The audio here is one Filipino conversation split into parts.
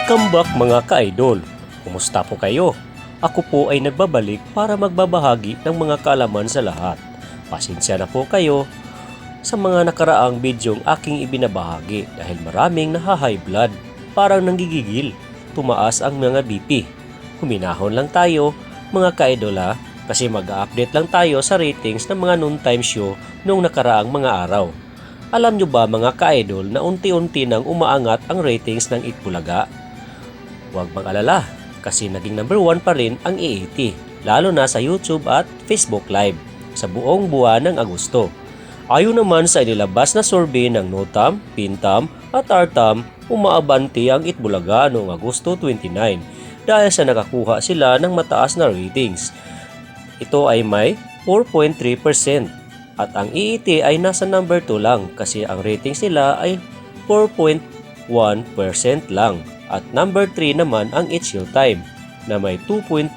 Welcome back mga ka-idol! Kumusta po kayo? Ako po ay nagbabalik para magbabahagi ng mga kaalaman sa lahat. Pasensya na po kayo sa mga nakaraang bidyong aking ibinabahagi dahil maraming naha-high blood, parang nanggigigil, tumaas ang mga BP. Huminahon lang tayo mga ka-idola kasi mag-update lang tayo sa ratings ng mga noontime show noong nakaraang mga araw. Alam nyo ba mga ka-idol na unti-unti nang umaangat ang ratings ng Itbulaga? Huwag mag-alala kasi naging number 1 pa rin ang EAT, lalo na sa YouTube at Facebook Live sa buong buwan ng Agosto. Ayon naman sa inilabas na survey ng NOTAM, PINTAM at ARTAM, umaabanti ang Itbulaga noong Agosto 29 dahil sa nakakuha sila ng mataas na ratings. Ito ay may 4.3%. At ang EET ay nasa number 2 lang kasi ang ratings nila ay 4.1% lang. At number 3 naman ang It's Showtime na may 2.5%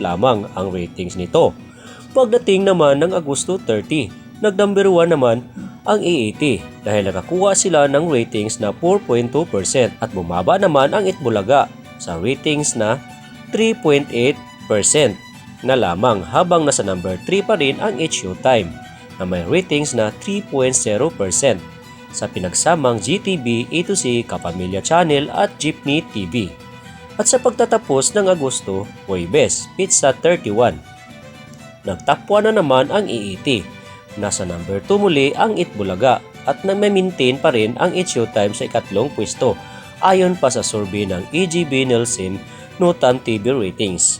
lamang ang ratings nito. Pagdating naman ng Agosto 30, nag-number 1 naman ang EET dahil nakakuha sila ng ratings na 4.2% at bumaba naman ang Itbulaga sa ratings na 3.8% na lamang habang nasa number 3 pa rin ang It's Showtime na may ratings na 3.0% sa pinagsamang GTV, A2C, Kapamilya Channel at Jeepney TV. At sa pagtatapos ng Agosto, Huwebes, Pizza 31. Nagtop 1 na naman ang EET. Nasa number 2 muli ang Itbulaga at nag-maintain pa rin ang It's Showtime sa ikatlong pwesto ayon pa sa survey ng EGB Nielsen NOTAM TV ratings.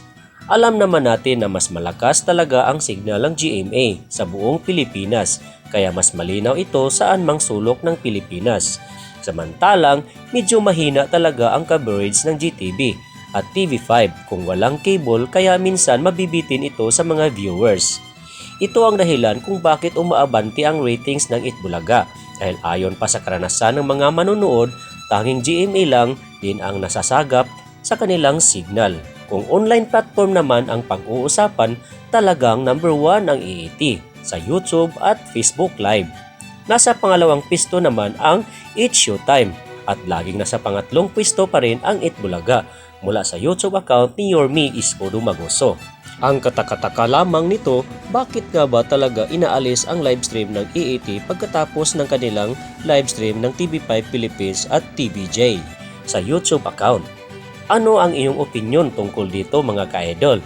Alam naman natin na mas malakas talaga ang signal ng GMA sa buong Pilipinas kaya mas malinaw ito saan mang sulok ng Pilipinas. Samantalang medyo mahina talaga ang coverage ng GTV at TV5 kung walang cable kaya minsan mabibitin ito sa mga viewers. Ito ang dahilan kung bakit umaabanti ang ratings ng Itbulaga dahil ayon pa sa karanasan ng mga manonood, tanging GMA lang din ang nasasagap sa kanilang signal. Kung online platform naman ang pag-uusapan, talagang number 1 ang EET sa YouTube at Facebook Live. Nasa pangalawang pwesto naman ang It's Showtime at laging nasa pangatlong pwesto pa rin ang Itbulaga mula sa YouTube account ni Yorme Isko Dumagoso. Ang katakataka lamang nito, bakit nga ba talaga inaalis ang livestream ng EET pagkatapos ng kanilang livestream ng TV5 Philippines at TVJ sa YouTube account? Ano ang iyong opinion tungkol dito mga ka-idol?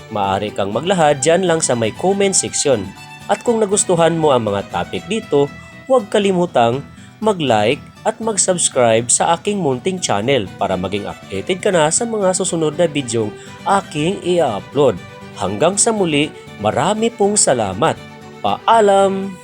Maaari kang maglahad dyan lang sa may comment section. At kung nagustuhan mo ang mga topic dito, huwag kalimutang mag-like at mag-subscribe sa aking munting channel para maging updated ka na sa mga susunod na bidyong aking i-upload. Hanggang sa muli, marami pong salamat. Paalam!